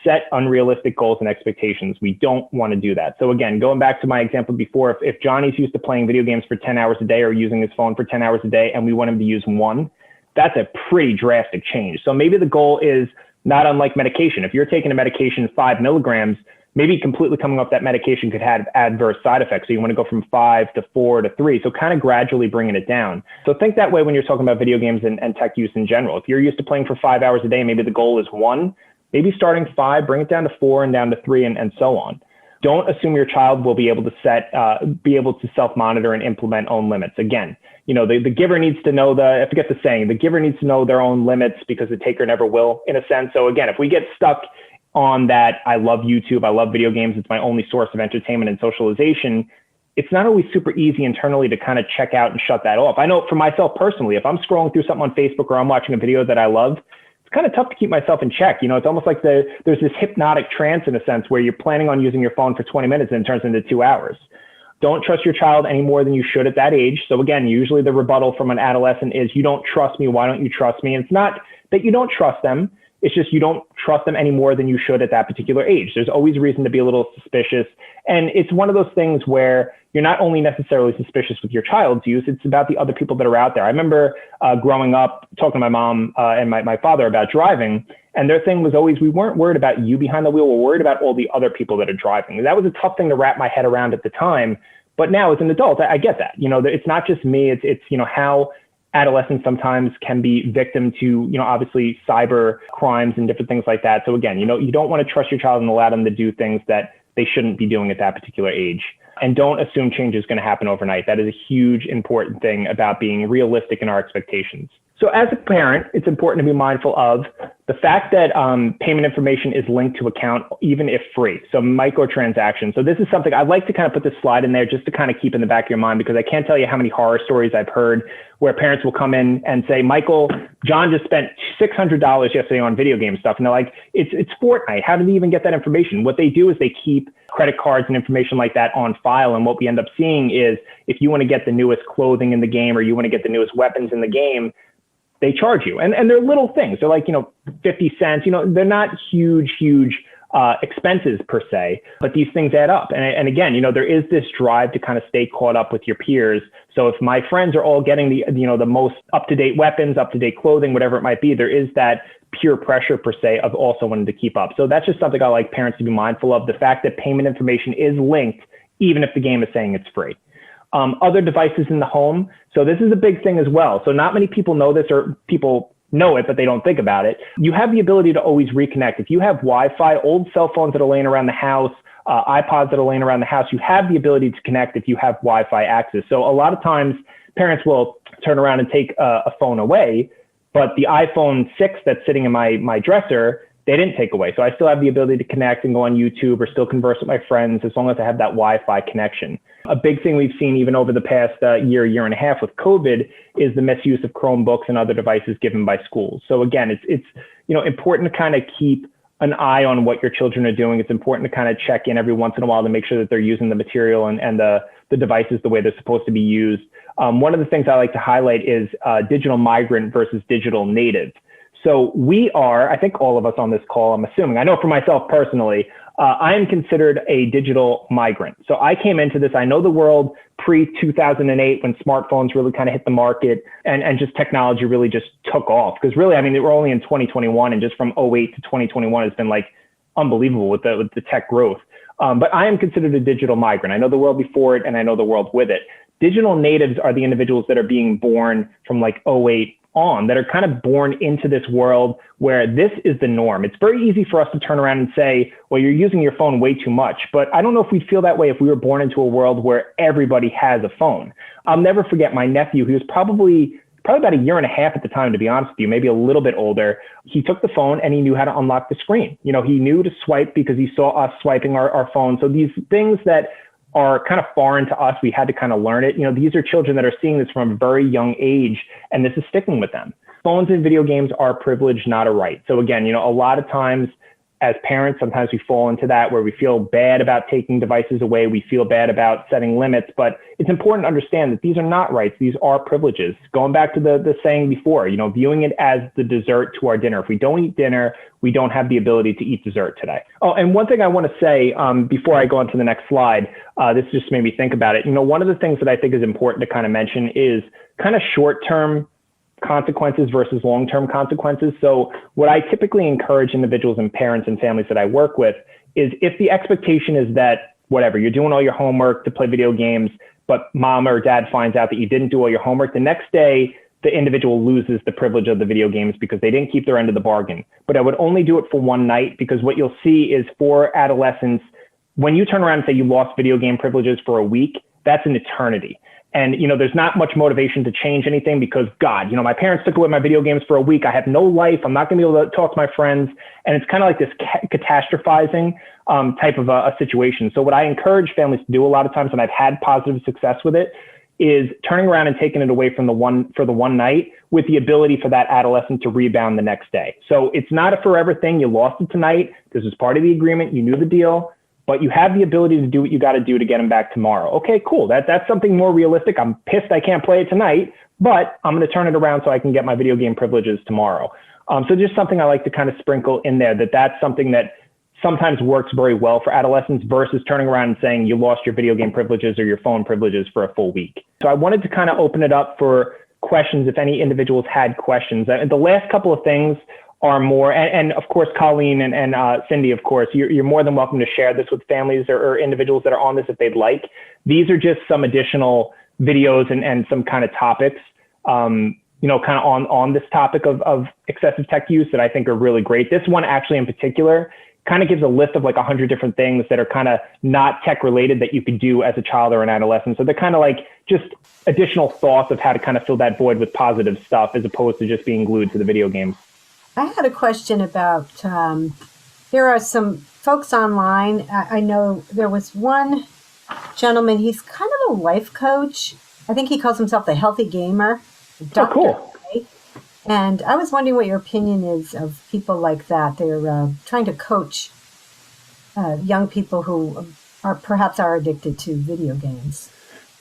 Set unrealistic goals and expectations. We don't want to do that. So again, going back to my example before, if Johnny's used to playing video games for 10 hours a day or using his phone for 10 hours a day, and we want him to use one, that's a pretty drastic change. So maybe the goal is not unlike medication. If you're taking a medication 5 milligrams, maybe completely coming off that medication could have adverse side effects. So you want to go from 5 to 4 to 3. So kind of gradually bringing it down. So think that way when you're talking about video games and tech use in general. If you're used to playing for 5 hours a day, maybe the goal is 1. Maybe starting 5, bring it down to 4 and down to 3 and so on. Don't assume your child will be able to self-monitor and implement own limits. Again, the giver needs to know I forget the saying, the giver needs to know their own limits because the taker never will, in a sense. So again, if we get stuck on that, I love YouTube, I love video games, it's my only source of entertainment and socialization, it's not always super easy internally to kind of check out and shut that off. I know for myself personally, if I'm scrolling through something on Facebook or I'm watching a video that I love, kind of tough to keep myself in check. It's almost like there's this hypnotic trance in a sense where you're planning on using your phone for 20 minutes and it turns into 2 hours. Don't trust your child any more than you should at that age. So again, usually the rebuttal from an adolescent is, you don't trust me. Why don't you trust me? And it's not that you don't trust them. It's just you don't trust them any more than you should at that particular age. There's always reason to be a little suspicious. And it's one of those things where you're not only necessarily suspicious with your child's use, it's about the other people that are out there. I remember growing up talking to my mom and my father about driving, and their thing was always, we weren't worried about you behind the wheel, we're worried about all the other people that are driving. And that was a tough thing to wrap my head around at the time. But now as an adult, I get that. It's not just me, it's how adolescents sometimes can be victim to, obviously cyber crimes and different things like that. So again, you don't want to trust your child and allow them to do things that they shouldn't be doing at that particular age. And don't assume change is going to happen overnight. That is a huge important thing about being realistic in our expectations. So as a parent, it's important to be mindful of the fact that payment information is linked to account, even if free. So microtransactions. So this is something I'd like to kind of put this slide in there just to kind of keep in the back of your mind, because I can't tell you how many horror stories I've heard where parents will come in and say, Michael, John just spent $600 yesterday on video game stuff. And they're like, it's Fortnite. How did he even get that information? What they do is they keep credit cards and information like that on file. And what we end up seeing is if you want to get the newest clothing in the game, or you want to get the newest weapons in the game, they charge you. And they're little things. They're like, 50 cents, they're not huge expenses per se, but these things add up. And again, there is this drive to kind of stay caught up with your peers. So if my friends are all getting the most up-to-date weapons, up-to-date clothing, whatever it might be, there is that peer pressure per se of also wanting to keep up. So that's just something I like parents to be mindful of, the fact that payment information is linked, even if the game is saying it's free. Other devices in the home. So this is a big thing as well. So not many people know this, or people know it, but they don't think about it. You have the ability to always reconnect. If you have Wi-Fi, old cell phones that are laying around the house, iPods that are laying around the house, you have the ability to connect if you have Wi-Fi access. So a lot of times parents will turn around and take a phone away, but the iPhone 6 that's sitting in my dresser, they didn't take away. So I still have the ability to connect and go on YouTube or still converse with my friends as long as I have that Wi-Fi connection. A big thing we've seen even over the past year and a half with COVID is the misuse of Chromebooks and other devices given by schools. So again, it's important to kind of keep an eye on what your children are doing. It's important to kind of check in every once in a while to make sure that they're using the material and the devices the way they're supposed to be used. One of the things I like to highlight is digital migrant versus digital native. So we are, I think all of us on this call, I'm assuming, I know for myself personally, I am considered a digital migrant. So I came into this, I know the world pre-2008 when smartphones really kind of hit the market and just technology really just took off. Because really, we're only in 2021, and just from 08 to 2021 has been like unbelievable with the tech growth. But I am considered a digital migrant. I know the world before it and I know the world with it. Digital natives are the individuals that are being born from like 08 on, that are kind of born into this world where this is the norm. It's very easy for us to turn around and say, well, you're using your phone way too much. But I don't know if we'd feel that way if we were born into a world where everybody has a phone. I'll never forget my nephew. He was probably about a year and a half at the time, to be honest with you, maybe a little bit older. He took the phone and he knew how to unlock the screen. He knew to swipe because he saw us swiping our phone. So these things that are kind of foreign to us, we had to kind of learn it. These are children that are seeing this from a very young age, and this is sticking with them. Phones and video games are a privilege, not a right. So again, a lot of times as parents, sometimes we fall into that where we feel bad about taking devices away. We feel bad about setting limits, but it's important to understand that these are not rights. These are privileges. Going back to the saying before, viewing it as the dessert to our dinner. If we don't eat dinner, we don't have the ability to eat dessert today. Oh, and one thing I want to say before I go on to the next slide, this just made me think about it. One of the things that I think is important to kind of mention is kind of short-term consequences versus long-term consequences. So what I typically encourage individuals and parents and families that I work with is, if the expectation is that whatever, you're doing all your homework to play video games, but mom or dad finds out that you didn't do all your homework, the next day the individual loses the privilege of the video games because they didn't keep their end of the bargain. But I would only do it for one night, because what you'll see is for adolescents, when you turn around and say you lost video game privileges for a week, that's an eternity. And, there's not much motivation to change anything because, God, my parents took away my video games for a week. I have no life. I'm not going to be able to talk to my friends. And it's kind of like this catastrophizing type of a situation. So what I encourage families to do a lot of times, and I've had positive success with it, is turning around and taking it away for the one night with the ability for that adolescent to rebound the next day. So it's not a forever thing. You lost it tonight. This was part of the agreement. You knew the deal. But you have the ability to do what you got to do to get them back tomorrow. Okay, cool. That's something more realistic. I'm pissed I can't play it tonight, but I'm going to turn it around so I can get my video game privileges tomorrow. So just something I like to kind of sprinkle in there, that's something that sometimes works very well for adolescents versus turning around and saying you lost your video game privileges or your phone privileges for a full week. So I wanted to kind of open it up for questions if any individuals had questions. The last couple of things are more, and of course, Colleen and Cindy, of course, you're more than welcome to share this with families or individuals that are on this if they'd like. These are just some additional videos and some kind of topics, kind of on this topic of excessive tech use that I think are really great. This one actually in particular kind of gives a list of like 100 different things that are kind of not tech related that you could do as a child or an adolescent. So they're kind of like just additional thoughts of how to kind of fill that void with positive stuff as opposed to just being glued to the video games. I had a question about, there are some folks online. I know there was one gentleman, he's kind of a life coach. I think he calls himself the Healthy Gamer. Oh, cool. Right? And I was wondering what your opinion is of people like that. They're trying to coach young people who are addicted to video games.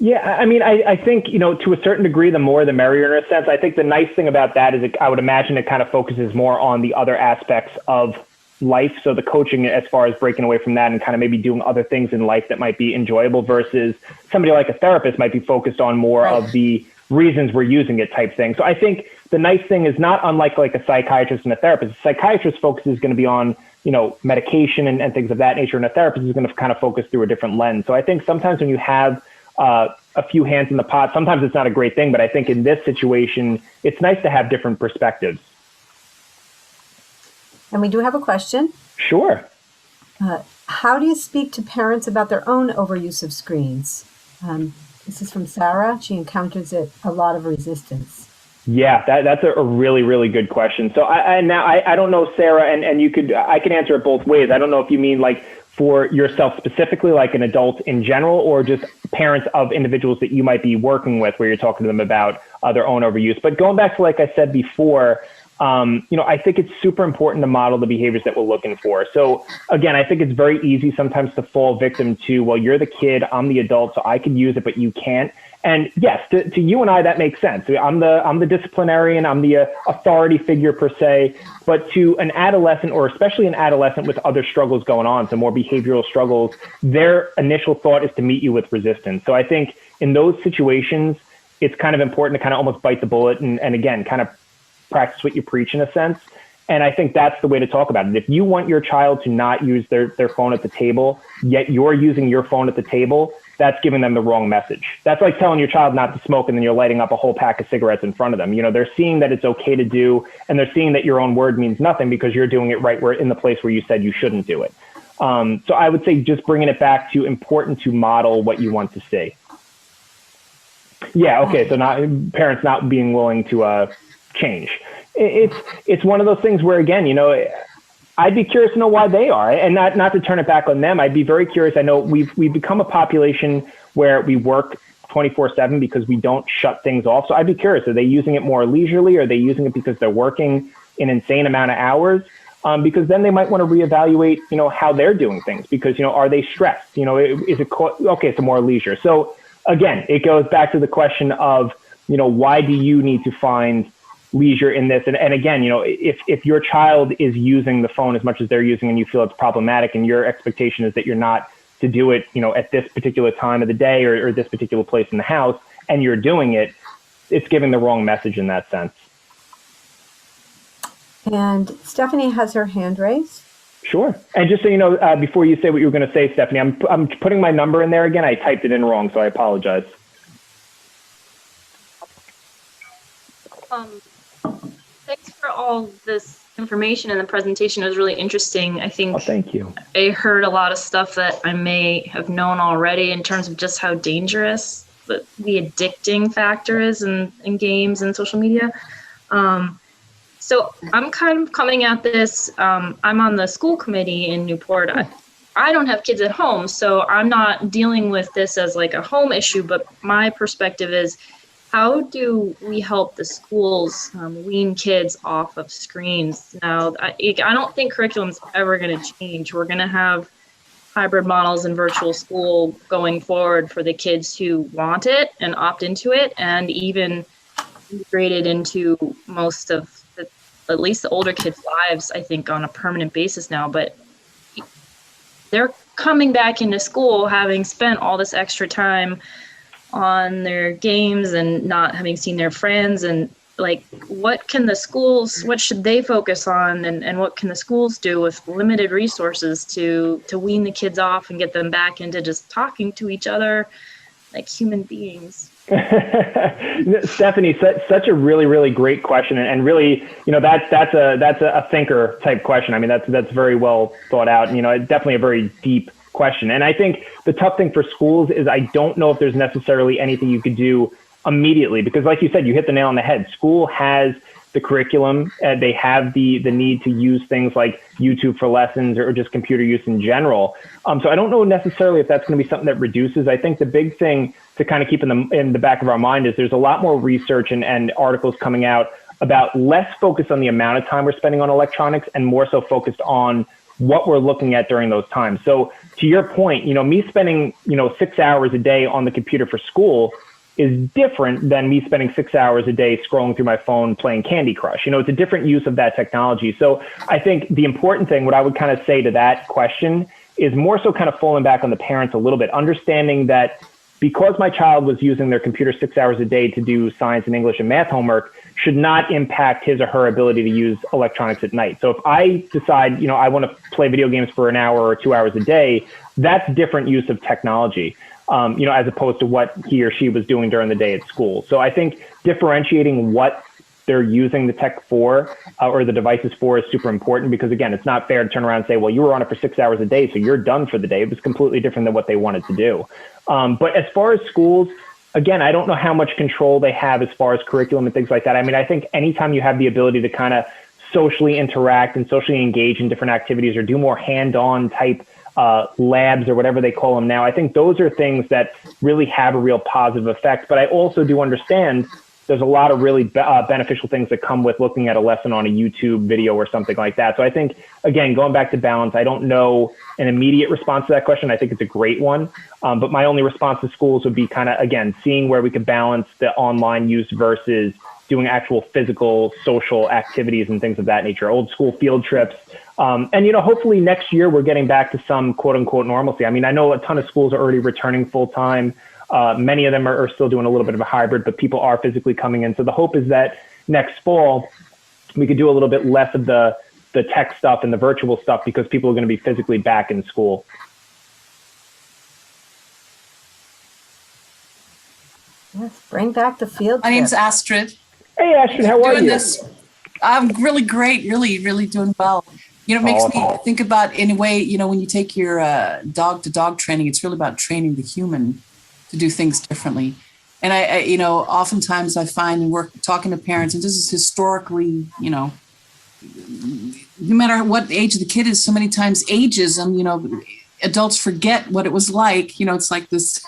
Yeah, I mean, I think, to a certain degree, the more the merrier in a sense. I think the nice thing about that is I would imagine it kind of focuses more on the other aspects of life. So the coaching as far as breaking away from that and kind of maybe doing other things in life that might be enjoyable versus somebody like a therapist might be focused on more of the reasons we're using it type thing. So I think the nice thing is not unlike like a psychiatrist and a therapist. A psychiatrist focus is going to be on, medication and things of that nature. And a therapist is going to kind of focus through a different lens. So I think sometimes when you have a few hands in the pot, sometimes it's not a great thing, but I think in this situation, it's nice to have different perspectives. And we do have a question. Sure. How do you speak to parents about their own overuse of screens? This is from Sarah. She encounters a lot of resistance. Yeah, that's a really, really good question. So I don't know, Sarah, and I can answer it both ways. I don't know if you mean like for yourself specifically, like an adult in general, or just parents of individuals that you might be working with where you're talking to them about their own overuse. But going back to, like I said before, I think it's super important to model the behaviors that we're looking for. So again, I think it's very easy sometimes to fall victim to, well, you're the kid, I'm the adult, so I can use it, but you can't. And yes, to you and I, that makes sense. I'm the disciplinarian, I'm the authority figure per se, but to an adolescent, or especially an adolescent with other struggles going on, so more behavioral struggles, their initial thought is to meet you with resistance. So I think in those situations, it's kind of important to kind of almost bite the bullet and again, kind of practice what you preach in a sense. And I think that's the way to talk about it. If you want your child to not use their phone at the table, yet you're using your phone at the table, that's giving them the wrong message. That's like telling your child not to smoke and then you're lighting up a whole pack of cigarettes in front of them. They're seeing that it's okay to do, and they're seeing that your own word means nothing because you're doing it right where in the place where you said you shouldn't do it. So I would say just bringing it back to important to model what you want to see. Yeah, okay, so parents not being willing to change. It's one of those things where, again, I'd be curious to know why they are, and not to turn it back on them. I'd be very curious. I know we've become a population where we work 24/7 because we don't shut things off. So I'd be curious, are they using it more leisurely? Are they using it because they're working an insane amount of hours? Because then they might want to reevaluate, how they're doing things because, are they stressed? Is it okay? So more leisure. So again, it goes back to the question of, why do you need to find leisure in this? And again, if your child is using the phone as much as they're using and you feel it's problematic and your expectation is that you're not to do it, at this particular time of the day or this particular place in the house, and you're doing it, it's giving the wrong message in that sense. And Stephanie has her hand raised. Sure. And just so you know, before you say what you were going to say, Stephanie, I'm putting my number in there again. I typed it in wrong, so I apologize. Thanks for all this information, and the presentation was really interesting. I think thank you. I heard a lot of stuff that I may have known already in terms of just how dangerous the addicting factor is in games and social media. So I'm kind of coming at this, I'm on the school committee in Newport. I don't have kids at home, so I'm not dealing with this as like a home issue, but my perspective is, how do we help the schools wean kids off of screens? Now, I don't think curriculum's ever going to change. We're going to have hybrid models in virtual school going forward for the kids who want it and opt into it, and even integrated into most of at least the older kids' lives, I think, on a permanent basis now. But they're coming back into school having spent all this extra time on their games and not having seen their friends, and like, what should they focus on, and what can the schools do with limited resources to wean the kids off and get them back into just talking to each other like human beings? Stephanie, such a really, really great question, and really, that's a thinker type question. I mean, that's very well thought out, and it's definitely a very deep question. And I think the tough thing for schools is I don't know if there's necessarily anything you could do immediately, because like you said, you hit the nail on the head. School has the curriculum, they have the need to use things like YouTube for lessons or just computer use in general. So I don't know necessarily if that's going to be something that reduces. I think the big thing to kind of keep in the back of our mind is there's a lot more research and articles coming out about less focus on the amount of time we're spending on electronics and more so focused on what we're looking at during those times. So to your point, me spending, 6 hours a day on the computer for school is different than me spending 6 hours a day scrolling through my phone playing Candy Crush. It's a different use of that technology. So I think the important thing, what I would kind of say to that question is more so kind of falling back on the parents a little bit, understanding that because my child was using their computer 6 hours a day to do science and English and math homework should not impact his or her ability to use electronics at night. So if I decide, I want to play video games for an hour or 2 hours a day, that's different use of technology. As opposed to what he or she was doing during the day at school. So I think differentiating what they're using the tech for or the devices for is super important, because again, it's not fair to turn around and say, well, you were on it for 6 hours a day, so you're done for the day. It was completely different than what they wanted to do. But as far as schools, again, I don't know how much control they have as far as curriculum and things like that. I mean, I think anytime you have the ability to kind of socially interact and socially engage in different activities or do more hands-on type labs or whatever they call them now, I think those are things that really have a real positive effect. But I also do understand there's a lot of really beneficial things that come with looking at a lesson on a YouTube video or something like that. So I think, again, going back to balance, I don't know an immediate response to that question. I think it's a great one. But my only response to schools would be kind of, again, seeing where we could balance the online use versus doing actual physical social activities and things of that nature, old school field trips. And hopefully next year we're getting back to some quote unquote normalcy. I mean, I know a ton of schools are already returning full time. Many of them are still doing a little bit of a hybrid, but people are physically coming in. So the hope is that next fall we could do a little bit less of the tech stuff and the virtual stuff because people are going to be physically back in school. Yes, bring back the field. My name's Astrid. Hey, Ashton, how are you? I'm really great, really doing well. It makes me think about, in a way, when you take your dog-to-dog training, it's really about training the human to do things differently. And I oftentimes I find talking to parents, and this is historically, no matter what age the kid is, so many times ageism, adults forget what it was like. It's like this,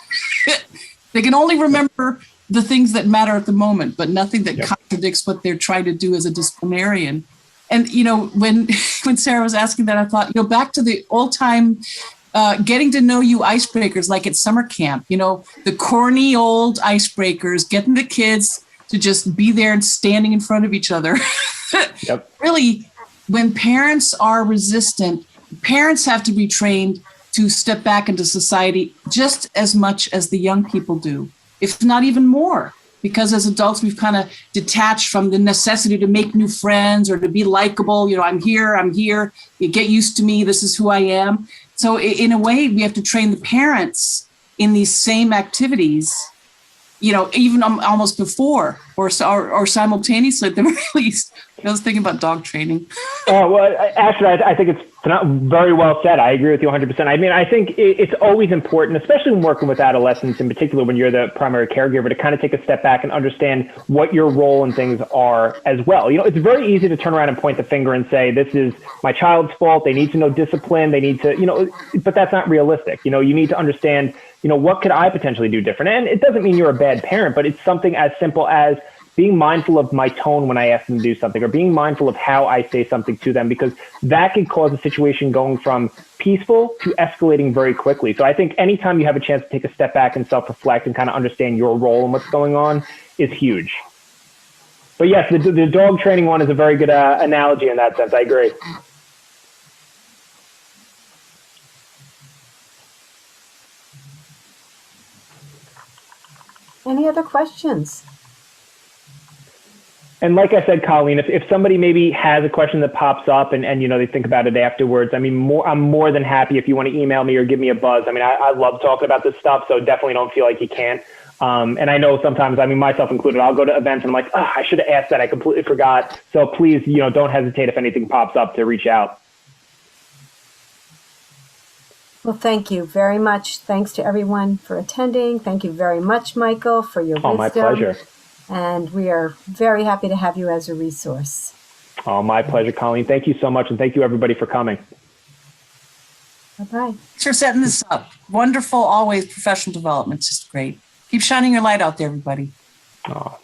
they can only remember the things that matter at the moment, but nothing that contradicts what they're trying to do as a disciplinarian. And, when Sarah was asking that, I thought, back to the old time, getting to know you icebreakers, like at summer camp, the corny old icebreakers, getting the kids to just be there and standing in front of each other. Yep. Really, when parents are resistant, parents have to be trained to step back into society just as much as the young people do, if not even more. Because as adults, we've kind of detached from the necessity to make new friends or to be likable. I'm here, you get used to me, this is who I am. So in a way, we have to train the parents in these same activities, even almost before or simultaneously at the very least. I was thinking about dog training. Well, actually, I think it's very well said. I agree with you 100%. I mean, I think it's always important, especially when working with adolescents in particular, when you're the primary caregiver, to kind of take a step back and understand what your role in things are as well. It's very easy to turn around and point the finger and say, this is my child's fault. They need to know discipline. They need to, but that's not realistic. You need to understand, what could I potentially do different? And it doesn't mean you're a bad parent, but it's something as simple as being mindful of my tone when I ask them to do something, or being mindful of how I say something to them, because that could cause a situation going from peaceful to escalating very quickly. So I think anytime you have a chance to take a step back and self-reflect and kind of understand your role and what's going on is huge. But yes, the dog training one is a very good analogy in that sense. I agree. Any other questions? And like I said, Colleen, if somebody maybe has a question that pops up and they think about it afterwards, I mean, I'm more than happy if you want to email me or give me a buzz. I mean, I love talking about this stuff, so definitely don't feel like you can't. And I know sometimes, I mean, myself included, I'll go to events and I'm like, oh, I should have asked that. I completely forgot. So please, don't hesitate if anything pops up to reach out. Well, thank you very much. Thanks to everyone for attending. Thank you very much, Michael, for your wisdom. Oh, my pleasure. And we are very happy to have you as a resource. Oh, my pleasure, Colleen. Thank you so much. And thank you, everybody, for coming. Bye-bye. Thanks for setting this up. Wonderful, always professional development. It's just great. Keep shining your light out there, everybody. Oh.